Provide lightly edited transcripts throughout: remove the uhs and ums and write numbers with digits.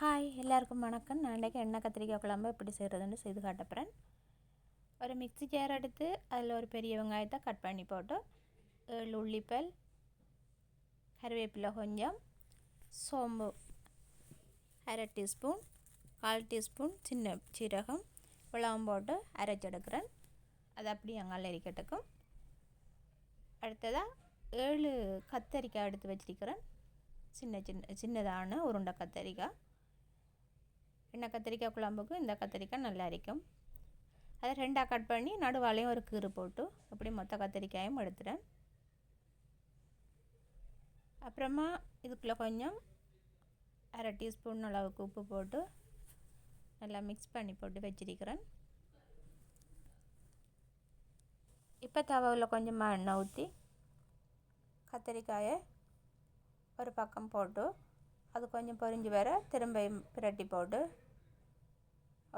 Hi எல்லாருக்கும் வணக்கம். நான் இன்றைக்கி எண்ணெய் கத்திரிக்காய் குழம்பு எப்படி செய்கிறதுன்னு செய்து காட்டப்போகிறேன். ஒரு மிக்ஸி ஜார் எடுத்து அதில் ஒரு பெரிய வெங்காயத்தை கட் பண்ணி போட்டு 7 உள்ளிப்பல், கருவேப்பிலை கொஞ்சம், சோம்பு 1/2 டீஸ்பூன், 1/4 டீஸ்பூன் சின்ன சீரகம் வெள்ளம் போட்டு அரைச்செடுக்கிறேன். அது அப்படி அங்கால இருக்கட்டுக்கும். அடுத்ததாக 7 கத்தரிக்காய் எடுத்து வச்சிருக்கிறேன். சின்னதான உருண்டை கத்தரிக்காய். எண்ணெய் கத்திரிக்காய் குழம்புக்கு இந்த கத்திரிக்காய் நல்லா இருக்கும். அதை 2ஆக கட் பண்ணி நடுவாலையும் ஒரு கீறு போட்டு அப்படி மொத்த கத்திரிக்காயும் எடுத்துட்டேன். அப்புறமா இதுக்குள்ளே கொஞ்சம் 1/2 டீஸ்பூன் அளவுக்கு உப்பு போட்டு நல்லா மிக்ஸ் பண்ணி போட்டு வச்சிருக்கிறேன். இப்போ தவாவில் கொஞ்சமாக எண்ணெய் ஊற்றி கத்திரிக்காயை ஒரு பக்கம் போட்டு அது கொஞ்சம் பொரிஞ்சு வர திரும்பியும் பிரட்டி போட்டு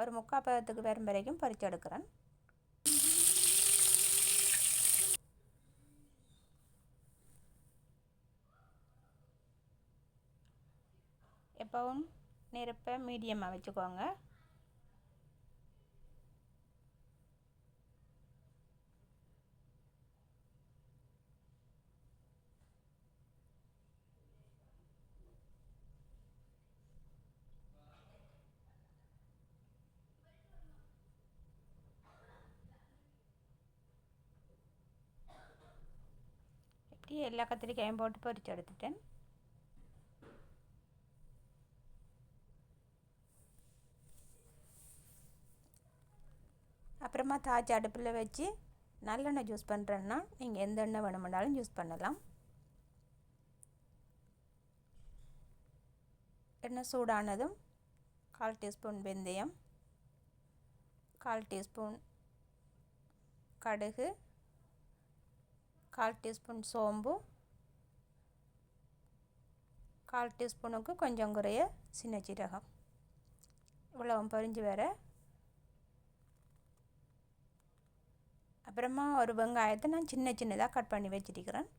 ஒரு 3/4 பதத்துக்கு வரும் வரைக்கும் பொரிச்சு எடுக்கிறேன். எப்பவும் நெருப்பை மீடியமாக வச்சுக்கோங்க. இப்படி எல்லா கத்திரிக்காயும் போட்டு பொரிச்சு எடுத்துட்டேன். அப்புறமா தாய்ச்சி அடுப்பில் வச்சு நல்லெண்ணெய் யூஸ் பண்ணுறேன்னா நீங்கள் எந்த எண்ணெய் வேணுமென்றாலும் யூஸ் பண்ணலாம். எண்ணெய் சூடானதும் 1/4 டீஸ்பூன் வெந்தயம், 1/4 டீஸ்பூன் கடுகு, 1/4 டீஸ்பூன் சோம்பு, 1/4 டீஸ்பூனுக்கு கொஞ்சம் குறைய சின்ன சீரகம் இவ்வளவும் பொரிஞ்சு வர அப்புறமா ஒரு வெங்காயத்தை நான் சின்னதாக கட் பண்ணி வச்சிருக்கிறேன்.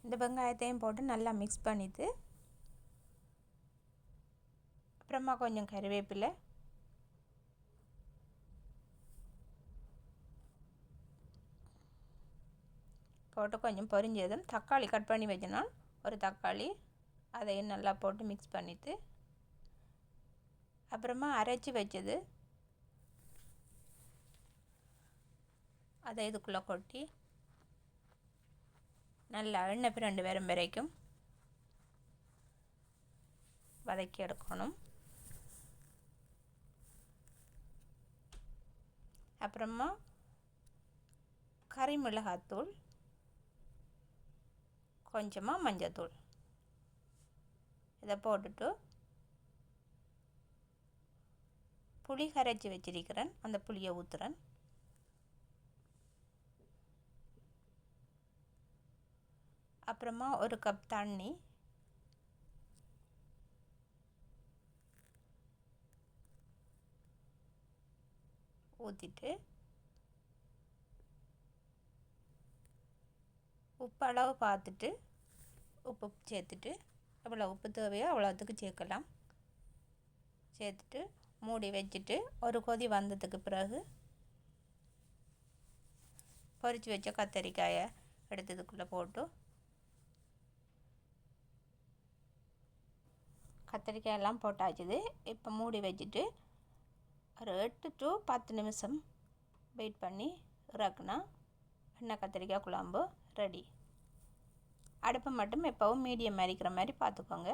இந்த வெங்காயத்தையும் போட்டு நல்லா மிக்ஸ் பண்ணிவிட்டு அப்புறமா கொஞ்சம் கருவேப்பிலை, போட்டு கொஞ்சம் பொரிஞ்சதும் தக்காளி கட் பண்ணி வச்சனால் ஒரு தக்காளி அதையும் நல்லா போட்டு மிக்ஸ் பண்ணிவிட்டு அப்புறமா அரைச்சி வச்சது அதை இதுக்குள்ளே கொட்டி நல்லா எண்ணெய் பிரண்டு வரும் வரைக்கும் வதக்கி எடுக்கணும். அப்புறமா கறி மிளகாத்தூள், கொஞ்சமாக மஞ்சத்தூள் இதை போட்டுட்டு புளி கரைச்சி வச்சிருக்கிறேன். அந்த புளியை ஊற்றுறேன். அப்புறமா ஒரு கப் தண்ணி ஊற்றிட்டு உப்பு அளவு பார்த்துட்டு உப்பு சேர்த்துட்டு எவ்வளோ உப்பு தேவையோ அவ்வளோத்துக்கு சேர்க்கலாம். சேர்த்துட்டு மூடி வச்சுட்டு ஒரு கொதி வந்ததுக்கு பிறகு பொரிச்சு வச்ச கத்தரிக்காயை எடுத்ததுக்குள்ளே போட்டு கத்திரிக்காயெல்லாம் போட்டாச்சுது. இப்போ மூடி வச்சுட்டு ஒரு 8 to 10 நிமிஷம் வெயிட் பண்ணி இறக்குனா எண்ணெய் கத்திரிக்காய் குழம்பு ரெடி. அடுப்பை மட்டும் எப்போவும் மீடியம் அரிக்கிற மாதிரி பார்த்துக்கோங்க.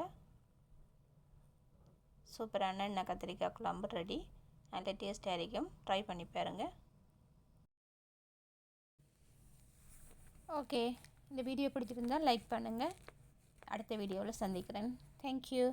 சூப்பரான எண்ணெய் கத்திரிக்காய் குழம்பு ரெடி. நல்ல டேஸ்ட்டாக இருக்கும். ட்ரை பண்ணி பாருங்கள். ஓகே, இந்த வீடியோ பிடிச்சிருந்தால் லைக் பண்ணுங்கள். அடுத்த வீடியோவில் சந்திக்கிறேன். தேங்க்யூ.